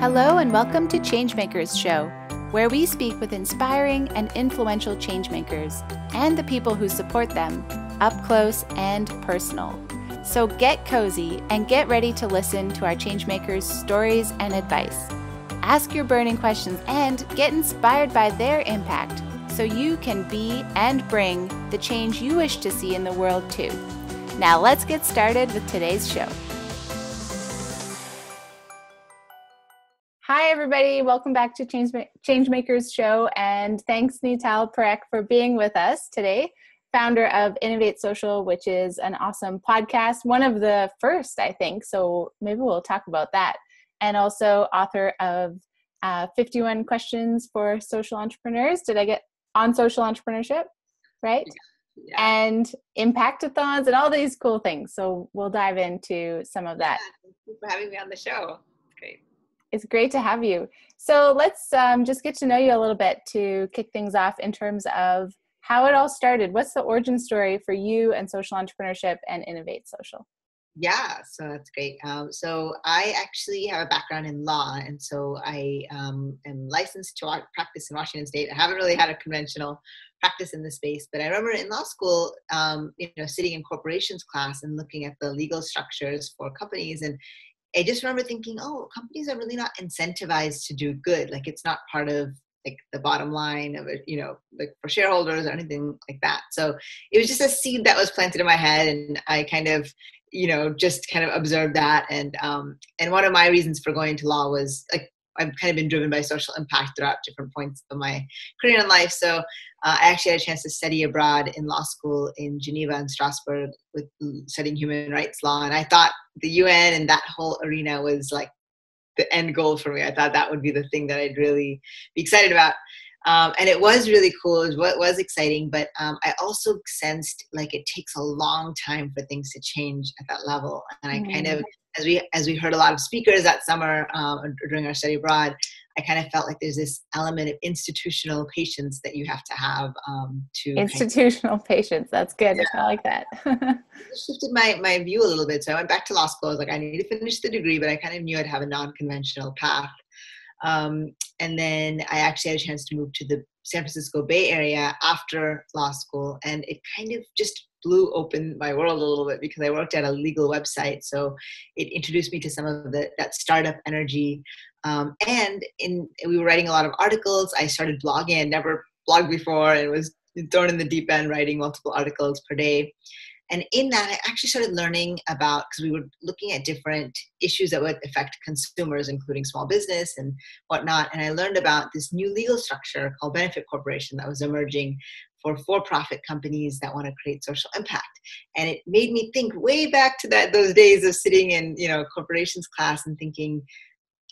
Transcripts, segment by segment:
Hello and welcome to Changemakers Show, where we speak with inspiring and influential changemakers and the people who support them, up close and personal. So get cozy and get ready to listen to our changemakers' stories and advice. Ask your burning questions and get inspired by their impact so you can be and bring the change you wish to see in the world too. Now let's get started with today's show. Hi, everybody. Welcome back to Changemakers Show. And thanks, Neetal Parekh, for being with us today, founder of Innov8Social, which is an awesome podcast, one of the first, I think. So maybe we'll talk about that. And also author of 51 Questions for Social Entrepreneurs. Did I get on social entrepreneurship? Right? Yeah. And impactathons and all these cool things. So we'll dive into some of that. Yeah, thank you for having me on the show. It's great. It's great to have you. So let's just get to know you a little bit to kick things off in terms of how it all started. What's the origin story for you and social entrepreneurship and Innov8Social? Yeah, so that's great. So I actually have a background in law, and so I am licensed to practice in Washington State. I haven't really had a conventional practice in this space, but I remember in law school, sitting in corporations class and looking at the legal structures for companies, and I just remember thinking, oh, companies are really not incentivized to do good. Like it's not part of like the bottom line of it, like for shareholders or anything like that. So it was just a seed that was planted in my head, and I kind of, just kind of observed that. And one of my reasons for going to law was like, I've kind of been driven by social impact throughout different points of my career in life. So I actually had a chance to study abroad in law school in Geneva and Strasbourg with studying human rights law. And I thought the UN and that whole arena was like the end goal for me. I thought that would be the thing that I'd really be excited about. And it was really cool. It was exciting, but I also sensed like it takes a long time for things to change at that level. And I kind of, as we heard a lot of speakers that summer during our study abroad, I kind of felt like there's this element of institutional patience that you have to have to institutional patience. That's good. Yeah. I like that. It shifted my view a little bit. So I went back to law school. I was like, I need to finish the degree, but I kind of knew I'd have a non-conventional path. And then I actually had a chance to move to the San Francisco Bay Area after law school. And it kind of just blew open my world a little bit because I worked at a legal website. So it introduced me to some of that startup energy. And we were writing a lot of articles. I started blogging. I'd never blogged before and was thrown in the deep end writing multiple articles per day. And in that, I actually started learning about, because we were looking at different issues that would affect consumers, including small business and whatnot. And I learned about this new legal structure called benefit corporation that was emerging for-profit companies that want to create social impact. And it made me think way back to those days of sitting in, corporations class and thinking,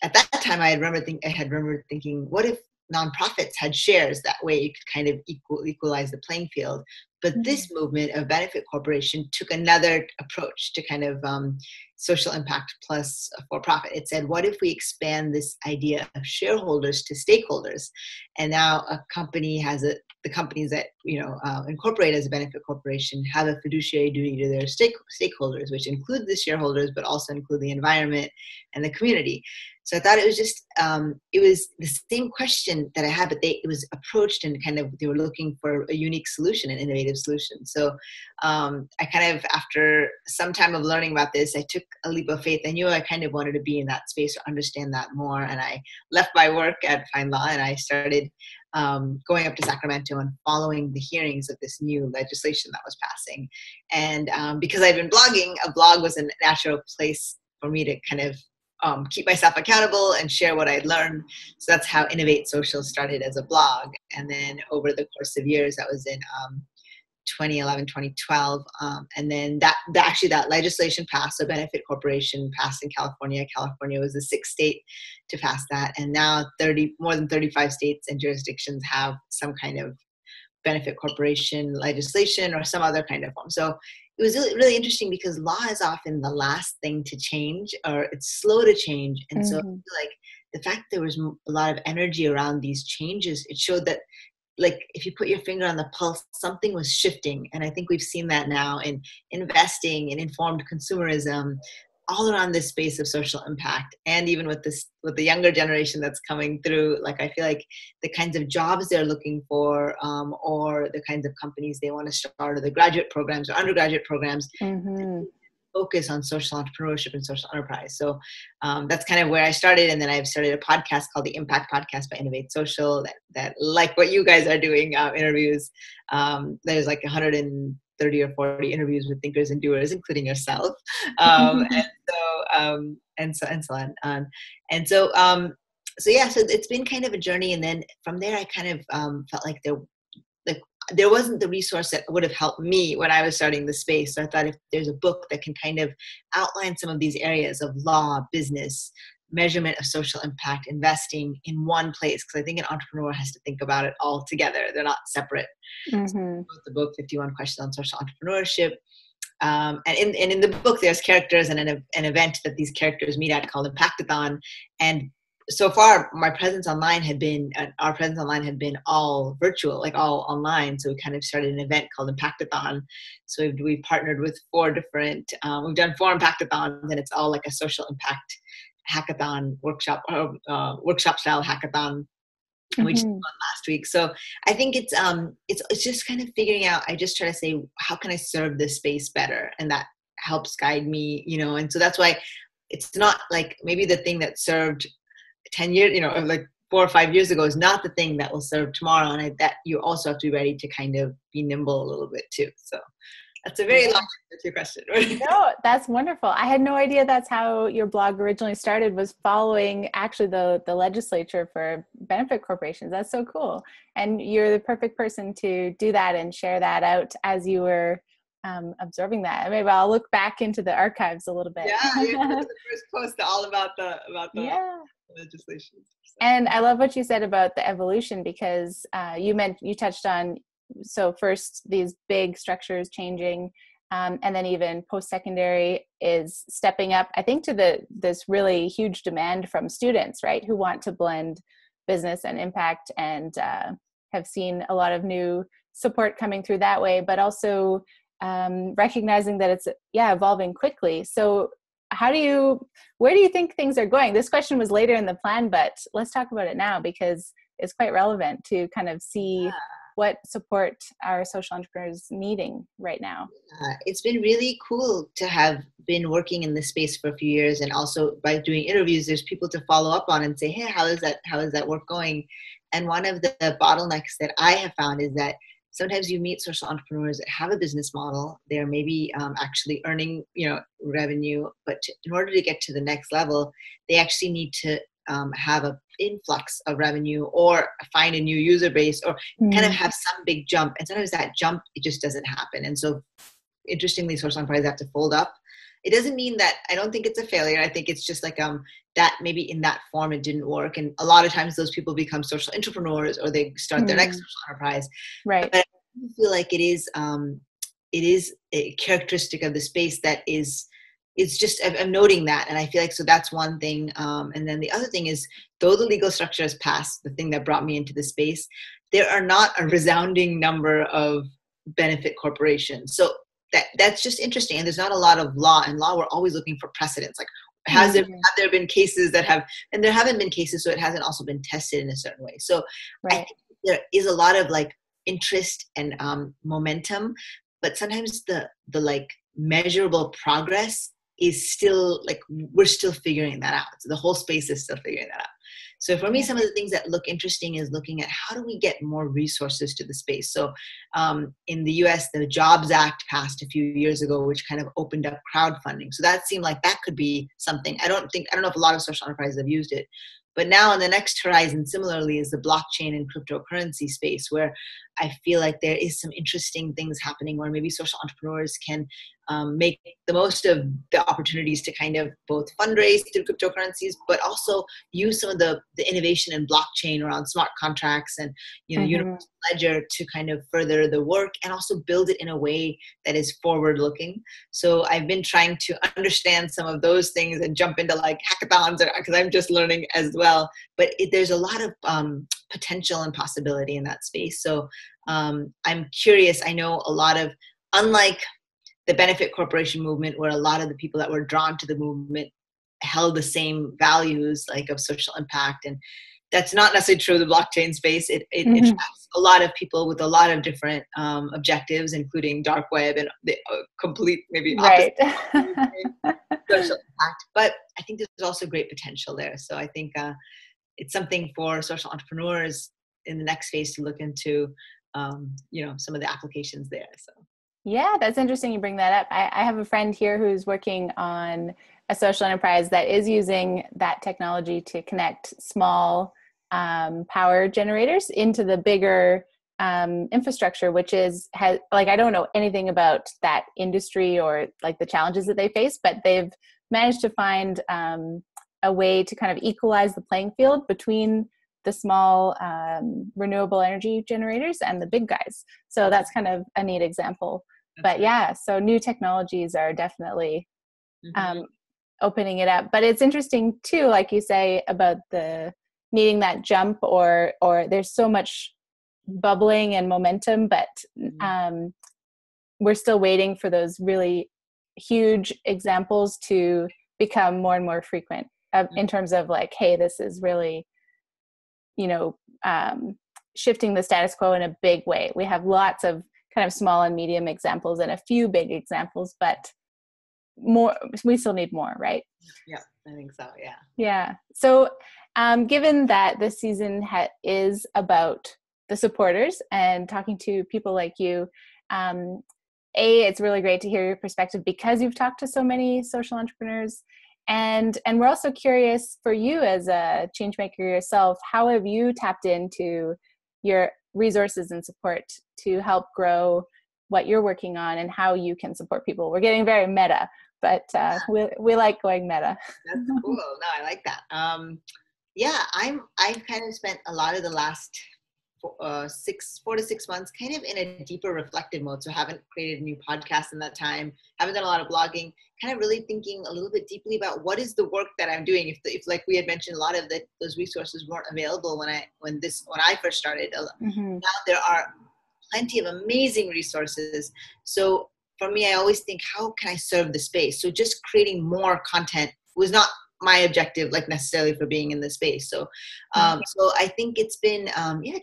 at that time, I had remembered thinking, what if nonprofits had shares? That way you could kind of equalize the playing field. But this movement of benefit corporation took another approach to kind of social impact plus for-profit. It said, what if we expand this idea of shareholders to stakeholders? And now a company the companies that incorporate as a benefit corporation have a fiduciary duty to their stakeholders, which include the shareholders, but also include the environment and the community. So I thought it was just, it was the same question that I had, but it was approached and kind of, they were looking for a unique solution, an innovative solution. So I kind of, after some time of learning about this, I took a leap of faith. I knew I kind of wanted to be in that space or understand that more. And I left my work at Fine Law and I started going up to Sacramento and following the hearings of this new legislation that was passing. And because I'd been blogging, a blog was a natural place for me to kind of keep myself accountable and share what I'd learned. So that's how Innov8Social started as a blog. And then over the course of years, that was in 2011, 2012. And then that legislation passed. So benefit corporation passed in California. California was the sixth state to pass that. And now more than 35 states and jurisdictions have some kind of benefit corporation legislation or some other kind of form. So it was really, really interesting because law is often the last thing to change, or it's slow to change. And so I feel like the fact there was a lot of energy around these changes, it showed that like if you put your finger on the pulse, something was shifting. And I think we've seen that now in investing and informed consumerism. all around this space of social impact. And even with the younger generation that's coming through, like I feel like the kinds of jobs they're looking for, or the kinds of companies they want to start, or the graduate programs or undergraduate programs, focus on social entrepreneurship and social enterprise. So that's kind of where I started. And then I've started a podcast called the Impact Podcast by Innov8Social that like what you guys are doing, interviews. There's like 130 or 40 interviews with thinkers and doers, including yourself. And so on. So it's been kind of a journey. And then from there, I kind of felt like there wasn't the resource that would have helped me when I was starting the space. So I thought if there's a book that can kind of outline some of these areas of law, business, measurement of social impact, investing in one place, because I think an entrepreneur has to think about it all together. They're not separate. So the book, 51 Questions on Social Entrepreneurship. And in the book, there's characters and an event that these characters meet at called Impactathon. And so far, our presence online had been all virtual, like all online. So we kind of started an event called Impactathon. So we've partnered with 4 different, we've done 4 Impactathons, and it's all like a social impact hackathon workshop style hackathon, which is last week. So I think it's just kind of figuring out. I just try to say, how can I serve this space better, and that helps guide me, And so that's why it's not like maybe the thing that served 10 years, like 4 or 5 years ago is not the thing that will serve tomorrow. And that you also have to be ready to kind of be nimble a little bit too. So that's a very long answer to your question. No, that's wonderful. I had no idea that's how your blog originally started, was following actually the legislature for benefit corporations. That's so cool. And you're the perfect person to do that and share that out as you were observing that. Maybe I'll look back into the archives a little bit. Yeah, the first post all about the legislation. And I love what you said about the evolution, because you touched on, so first these big structures changing, and then even post-secondary is stepping up, I think, to this really huge demand from students, right, who want to blend business and impact, and have seen a lot of new support coming through that way, but also recognizing that it's evolving quickly. So where do you think things are going? This question was later in the plan, but let's talk about it now, because it's quite relevant to kind of see what support our social entrepreneurs needing right now. It's been really cool to have been working in this space for a few years, and also by doing interviews, there's people to follow up on and say, hey, how is that work going? And one of the bottlenecks that I have found is that sometimes you meet social entrepreneurs that have a business model. They're maybe actually earning, revenue, but in order to get to the next level, they actually need to have an influx of revenue, or find a new user base, or kind of have some big jump. And sometimes that jump, it just doesn't happen. And so interestingly, social enterprises have to fold up. It doesn't mean that I don't think it's a failure. I think it's just like that maybe in that form it didn't work. And a lot of times those people become social entrepreneurs, or they start their next social enterprise. Right. But I feel like it is a characteristic of the space that it's just, I'm noting that. And I feel like, so that's one thing. And then the other thing is, though the legal structure has passed, the thing that brought me into the space, there are not a resounding number of benefit corporations. So that's just interesting. And there's not a lot of law. In law, we're always looking for precedents. Like, have there been cases that have, and there haven't been cases, so it hasn't also been tested in a certain way. So I think there is a lot of like interest and momentum, but sometimes the like measurable progress is still like, we're still figuring that out. So the whole space is still figuring that out. So for me, some of the things that look interesting is looking at how do we get more resources to the space. So in the US, the Jobs Act passed a few years ago, which kind of opened up crowdfunding. So that seemed like that could be something. I don't know if a lot of social enterprises have used it. But now on the next horizon, similarly, is the blockchain and cryptocurrency space, where I feel like there is some interesting things happening where maybe social entrepreneurs can make the most of the opportunities to kind of both fundraise through cryptocurrencies, but also use some of the innovation in blockchain around smart contracts and universal ledger to kind of further the work, and also build it in a way that is forward looking. So I've been trying to understand some of those things and jump into like hackathons, because I'm just learning as well. But there's a lot of potential and possibility in that space. So I'm curious. I know a lot of, unlike the benefit corporation movement, where a lot of the people that were drawn to the movement held the same values, like of social impact. And that's not necessarily true of the blockchain space. It attracts a lot of people with a lot of different objectives, including dark web and the complete, maybe opposite social impact. But I think there's also great potential there. So I think it's something for social entrepreneurs in the next phase to look into, some of the applications there. So. Yeah, that's interesting you bring that up. I have a friend here who's working on a social enterprise that is using that technology to connect small power generators into the bigger infrastructure, which has I don't know anything about that industry or like the challenges that they face, but they've managed to find a way to kind of equalize the playing field between the small renewable energy generators and the big guys. So that's kind of a neat example. But yeah, so new technologies are definitely opening it up. But it's interesting too, like you say, about the needing that jump or there's so much bubbling and momentum, but we're still waiting for those really huge examples to become more and more frequent in terms of like, hey, this is really, shifting the status quo in a big way. We have lots of kind of small and medium examples and a few big examples, but we still need more, right? Yeah, I think so. Yeah. Yeah. So given that this season is about the supporters and talking to people like you, it's really great to hear your perspective because you've talked to so many social entrepreneurs. And we're also curious for you as a change maker yourself, how have you tapped into your resources and support to help grow what you're working on and how you can support people? We're getting very meta, but we like going meta. That's cool. No, I like that. I've kind of spent a lot of the last 4 to 6 months kind of in a deeper reflective mode. So haven't created a new podcast in that time, haven't done a lot of blogging, kind of really thinking a little bit deeply about what is the work that I'm doing. If like we had mentioned, a lot of those resources weren't available when I first started. Now there are plenty of amazing resources. So for me, I always think, how can I serve the space? So just creating more content was not my objective, like necessarily for being in the space. So, so I think it's been,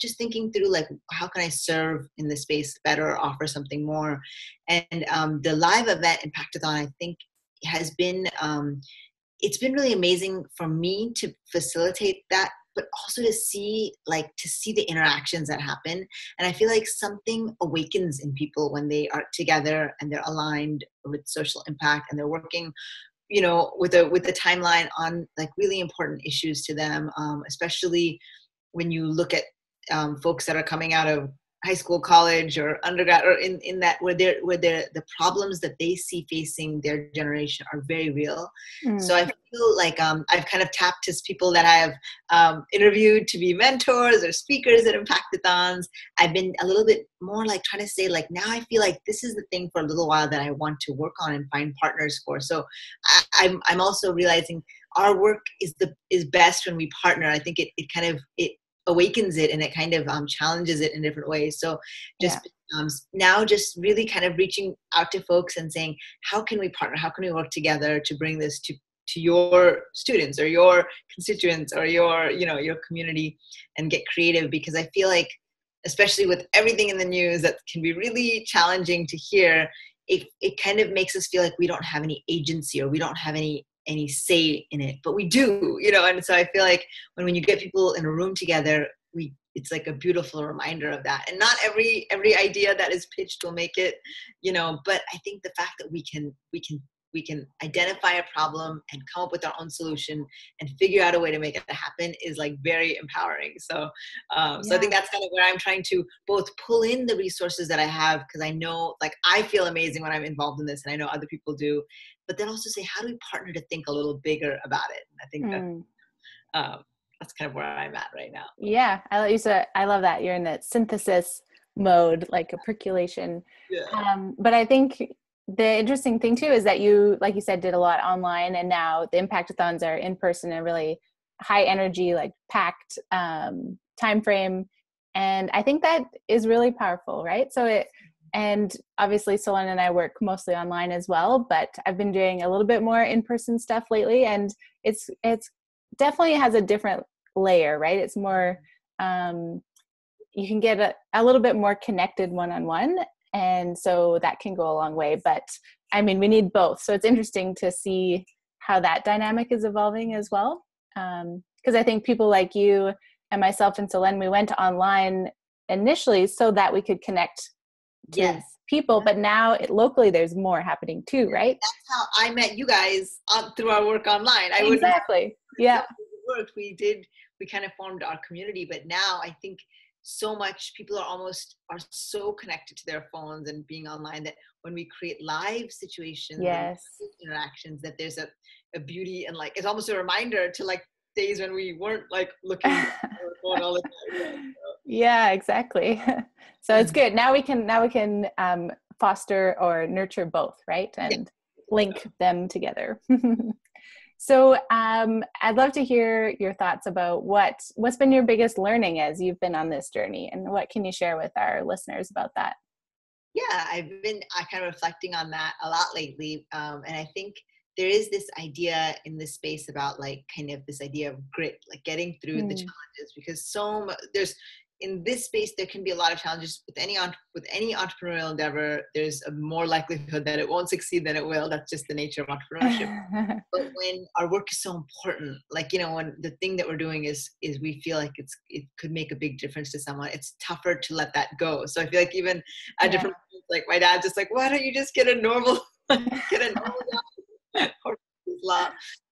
just thinking through like, how can I serve in the space better, or offer something more? And the live event Impactathon, I think has been, it's been really amazing for me to facilitate that, but also to see the interactions that happen. And I feel like something awakens in people when they are together and they're aligned with social impact and they're working, with the timeline on like really important issues to them, especially when you look at folks that are coming out of high school, college, or undergrad, or in that where the problems that they see facing their generation are very real. So I feel like I've kind of tapped as people that I have interviewed to be mentors or speakers at Impactathons. I've been a little bit more like trying to say like, now I feel like this is the thing for a little while that I want to work on and find partners for. So I'm also realizing our work is best when we partner. I think it kind of awakens it and it kind of challenges it in different ways. So just now just really kind of reaching out to folks and saying, how can we partner? How can we work together to bring this to your students or your constituents or your community and get creative? Because I feel like, especially with everything in the news that can be really challenging to hear, it kind of makes us feel like we don't have any agency or we don't have any say in it, but we do, and so I feel like when you get people in a room together, it's like a beautiful reminder of that. And not every idea that is pitched will make it, but I think the fact that we can identify a problem and come up with our own solution and figure out a way to make it happen is like very empowering. So so I think that's kind of where I'm trying to both pull in the resources that I have, because I know like I feel amazing when I'm involved in this and I know other people do, but then also say, how do we partner to think a little bigger about it? And I think that's kind of where I'm at right now. Yeah, I love that you're in that synthesis mode, like a percolation. But I think the interesting thing too is that you, like you said, did a lot online, and now the Impactathons are in person and really high energy, like packed time frame. And I think that is really powerful, right? So And obviously Solon and I work mostly online as well, but I've been doing a little bit more in-person stuff lately, and it's definitely has a different layer, right? It's more, you can get a little bit more connected one-on-one. And so that can go a long way, but I mean, we need both. So it's interesting to see how that dynamic is evolving as well. Because I think people like you and myself and Solène, we went online initially so that we could connect to people, but now locally there's more happening too, right? That's how I met you guys through our work online. Exactly. Yeah. Worked. We kind of formed our community, but now I think so much people are so connected to their phones and being online that when we create live situations and interactions, that there's a beauty, and like it's almost a reminder to like days when we weren't like looking at our phone all the time. Yeah, exactly. So it's good. Now we can foster or nurture both, right? And link them together. So I'd love to hear your thoughts about what's been your biggest learning as you've been on this journey, and what can you share with our listeners about that? Yeah, I've been kind of reflecting on that a lot lately. And I think there is this idea in this space about like kind of this idea of grit, like getting through the challenges, because there's in this space, there can be a lot of challenges with any entrepreneurial endeavor. There's a more likelihood that it won't succeed than it will. That's just the nature of entrepreneurship. But when our work is so important, like, you know, when the thing that we're doing is we feel like it could make a big difference to someone, it's tougher to let that go. So I feel like even at different points, like my dad's just like, why don't you just get a normal job? Or law.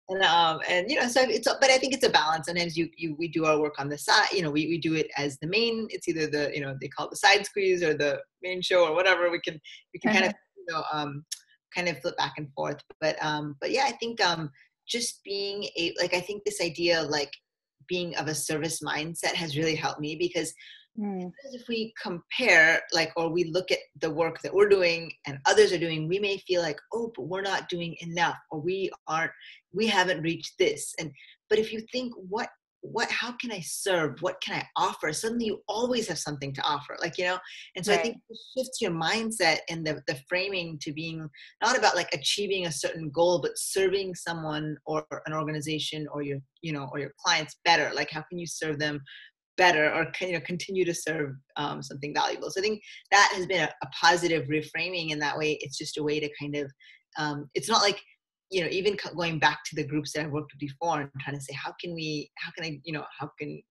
And you know, so but I think it's a balance. Sometimes we do our work on the side, you know, we do it as the main, it's either the, you know, they call it the side squeeze or the main show or whatever. We can kind of, you know, kind of flip back and forth. But yeah, I think just being I think this idea of like being of a service mindset has really helped me, because if we compare, like, or we look at the work that we're doing and others are doing, we may feel like, oh, but we're not doing enough, or we haven't reached this. But if you think, how can I serve? What can I offer? Suddenly you always have something to offer, like, you know? And so I think it shifts your mindset and the framing to being not about like achieving a certain goal, but serving someone or an organization or your, you know, or your clients better. Like, how can you serve them better, or can, you know, continue to serve something valuable? So I think that has been a positive reframing. In that way, it's just a way to kind of, it's not like, you know, even going back to the groups that I've worked with before and trying to say,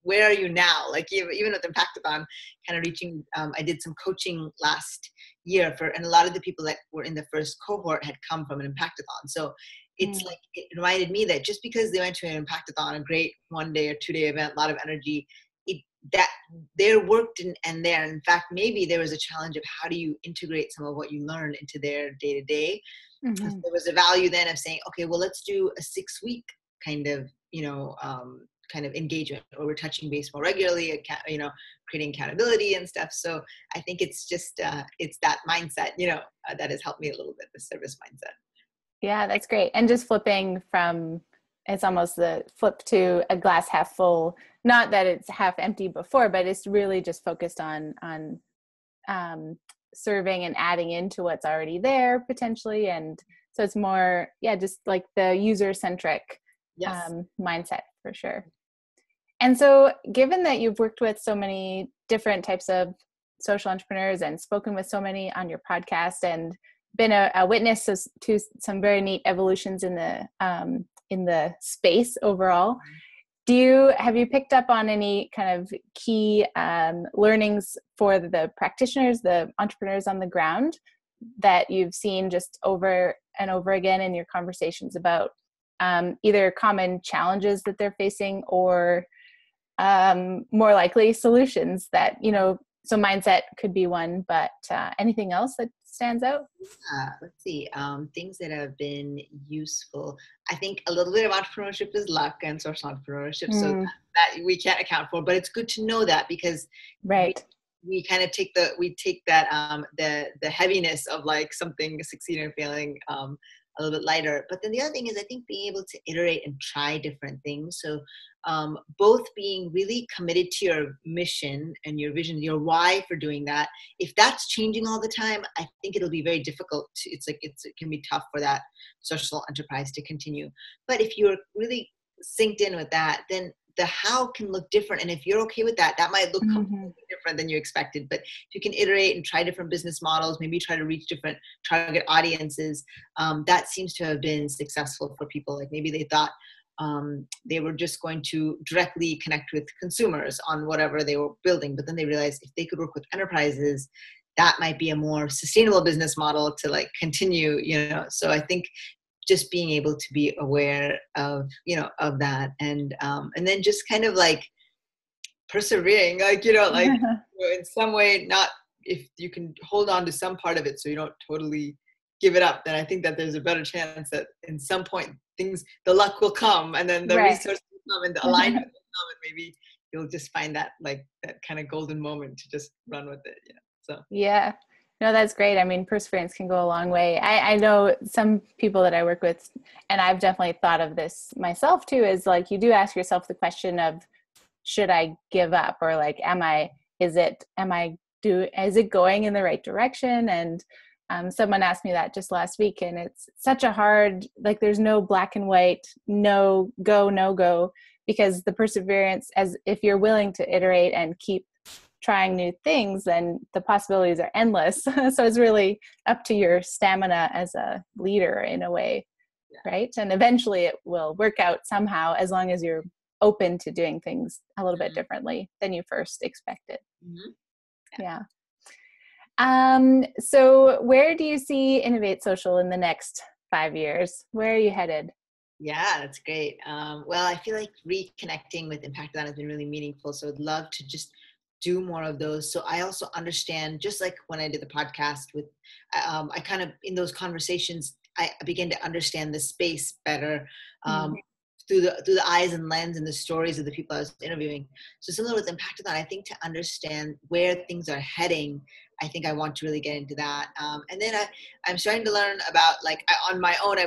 where are you now? Like even with Impactathon, kind of reaching, I did some coaching last year and a lot of the people that were in the first cohort had come from an Impactathon. So it's like, it reminded me that just because they went to an Impactathon, a great 1 day or 2 day event, a lot of energy, that their work didn't end there. In fact, maybe there was a challenge of how do you integrate some of what you learned into their day-to-day. So there was a value then of saying, okay, well, let's do a 6-week kind of, you know, kind of engagement, or we're touching base more regularly, you know, creating accountability and stuff. So I think it's just, it's that mindset, you know, that has helped me a little bit, the service mindset. Yeah, that's great. And just flipping from, it's almost the flip to a glass half full, not that it's half empty before, but it's really just focused on serving and adding into what's already there potentially. And so it's more, just like the user-centric mindset for sure. And so given that you've worked with so many different types of social entrepreneurs and spoken with so many on your podcast and been a witness to some very neat evolutions in the space overall, have you picked up on any kind of key learnings for the practitioners, the entrepreneurs on the ground, that you've seen just over and over again in your conversations about either common challenges that they're facing, or more likely solutions that, you know, so mindset could be one, but anything else that stands out? Let's see. Things that have been useful. I think a little bit of entrepreneurship is luck and social entrepreneurship, so that we can't account for. But it's good to know that, because we kind of take that the heaviness of like something succeeding or failing a little bit lighter. But then the other thing is, I think being able to iterate and try different things. So both being really committed to your mission and your vision, your why for doing that. If that's changing all the time, I think it'll be very difficult. It can be tough for that social enterprise to continue. But if you're really synced in with that, then the how can look different. And if you're okay with that, that might look completely different than you expected. But if you can iterate and try different business models, maybe try to reach different target audiences, that seems to have been successful for people. Like maybe they thought they were just going to directly connect with consumers on whatever they were building. But then they realized if they could work with enterprises, that might be a more sustainable business model to like continue, So I think just being able to be aware of, of that, and then just kind of like persevering, in some way, not if you can hold on to some part of it so you don't totally give it up, then I think that there's a better chance that in some point the luck will come, and then the resources will come and the alignment will come, and maybe you'll just find that like that kind of golden moment to just run with it. Yeah. No, that's great. I mean, perseverance can go a long way. I know some people that I work with, and I've definitely thought of this myself too, is like, you do ask yourself the question of, should I give up? Or like, is it going in the right direction? And someone asked me that just last week, and it's such a hard, like there's no black and white, no go, because the perseverance, as if you're willing to iterate and keep trying new things, then the possibilities are endless. So it's really up to your stamina as a leader in a way, right? And eventually it will work out somehow, as long as you're open to doing things a little bit differently than you first expected. Yeah. So where do you see Innov8Social in the next 5 years? Where are you headed? Yeah, that's great. Well, I feel like reconnecting with Impactathon has been really meaningful. So I'd love to just do more of those. So I also understand, just like when I did the podcast with, I kind of, in those conversations, I began to understand the space better through the eyes and lens and the stories of the people I was interviewing. So similar with Impactathon, I think to understand where things are heading, I think I want to really get into that. And then I'm starting to learn about, like, on my own, I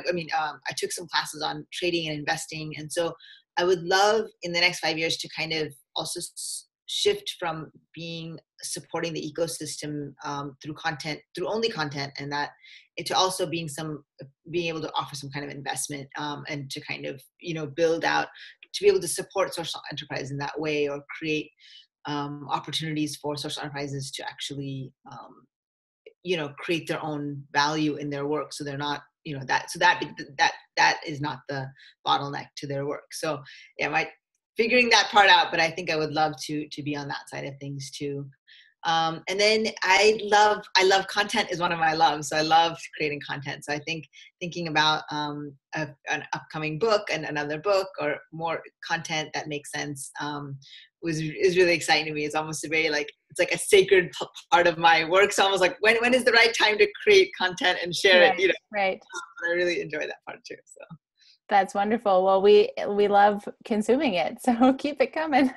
took some classes on trading and investing. And so I would love in the next 5 years to kind of also shift from supporting the ecosystem through only content, and that to also being able to offer some kind of investment, and to kind of build out, to be able to support social enterprise in that way, or create opportunities for social enterprises to actually create their own value in their work, so they're not that is not the bottleneck to their work. So yeah, figuring that part out, but I think I would love to be on that side of things too. And then I love content is one of my loves. So I love creating content. So I think thinking about an upcoming book and another book, or more content that makes sense, is really exciting to me. It's almost it's like a sacred part of my work. So almost like when is the right time to create content and share it? Right. I really enjoy that part too. So. That's wonderful. Well, we love consuming it, so keep it coming.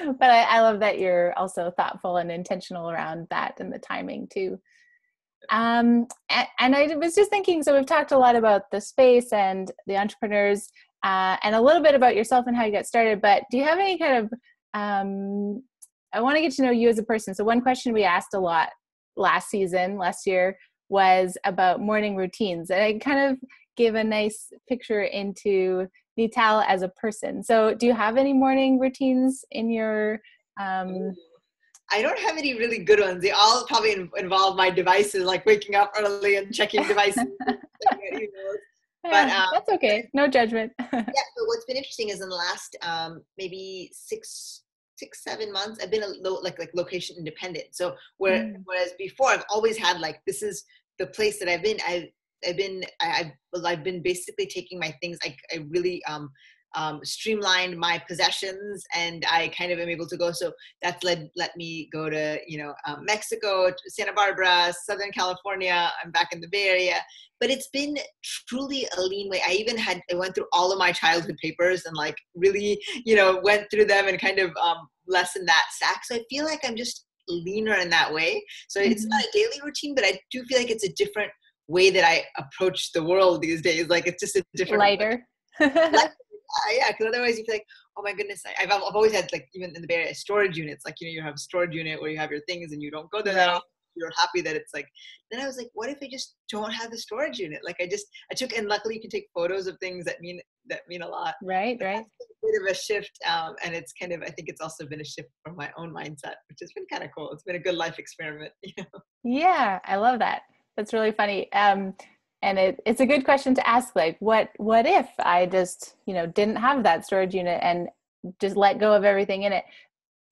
But I love that you're also thoughtful and intentional around that and the timing too. And I was just thinking, so we've talked a lot about the space and the entrepreneurs, and a little bit about yourself and how you got started, but do you have any kind of, I want to get to know you as a person. So one question we asked a lot last year, was about morning routines. And I kind of gave a nice picture into Neetal as a person. So do you have any morning routines in your... I don't have any really good ones. They all probably involve my devices, like waking up early and checking devices. But that's okay. No judgment. Yeah, but what's been interesting is in the last maybe 6-7 months, I've been like location independent. So whereas before I've always had this is the place that I've been. I've been basically taking my things. I really streamlined my possessions, and I kind of am able to go. So that's let me go to Mexico, Santa Barbara, Southern California. I'm back in the Bay Area, but it's been truly a lean way. I went through all of my childhood papers and really went through them and kind of lessened that stack. So I feel like I'm just leaner in that way. So it's not a daily routine, but I do feel like it's a different way that I approach the world these days. Like it's just a different lighter. Yeah, because otherwise you feel like, oh my goodness, I've always had, like, even in the Bay Area, storage units. Like, you have a storage unit where you have your things and you don't go there that often. You're happy that it's like. Then I was like, what if I just don't have the storage unit? Like I took, and luckily you can take photos of things that mean a lot. Right. That's a bit of a shift, and it's kind of, I think it's also been a shift for my own mindset, which has been kind of cool. It's been a good life experiment. Yeah, I love that. That's really funny. And it's a good question to ask, like, what if I just, didn't have that storage unit and just let go of everything in it?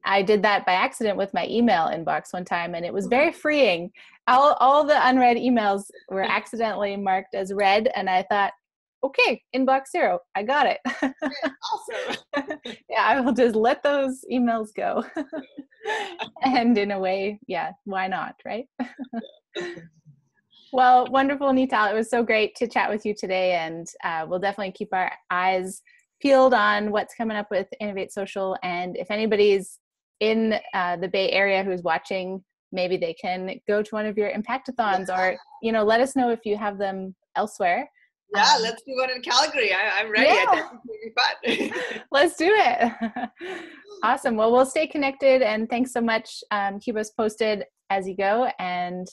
I did that by accident with my email inbox one time, and it was very freeing. All the unread emails were accidentally marked as read, and I thought, okay, inbox 0, I got it. Awesome. Yeah, I will just let those emails go. And in a way, yeah, why not, right? Well, wonderful, Neetal. It was so great to chat with you today, and we'll definitely keep our eyes peeled on what's coming up with Innov8Social. And if anybody's in the Bay Area who's watching, maybe they can go to one of your Impactathons, or let us know if you have them elsewhere. Yeah, let's do one in Calgary. I'm ready. Yeah. I think it's gonna be fun. Let's do it. Awesome. Well, we'll stay connected, and thanks so much. Keep us posted as you go, and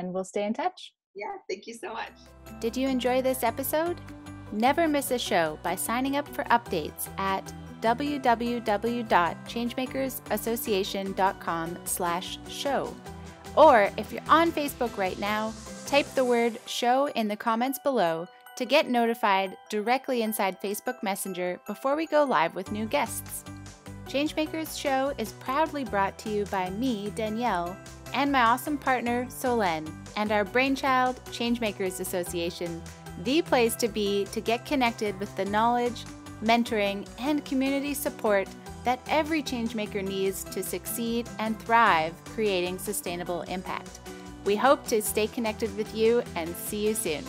we'll stay in touch. Yeah, thank you so much. Did you enjoy this episode? Never miss a show by signing up for updates at www.changemakersassociation.com/show. Or if you're on Facebook right now, type the word show in the comments below to get notified directly inside Facebook Messenger before we go live with new guests. Changemakers Show is proudly brought to you by me, Danielle, and my awesome partner, Solen, and our brainchild, Changemakers Association, the place to be to get connected with the knowledge, mentoring, and community support that every changemaker needs to succeed and thrive, creating sustainable impact. We hope to stay connected with you and see you soon.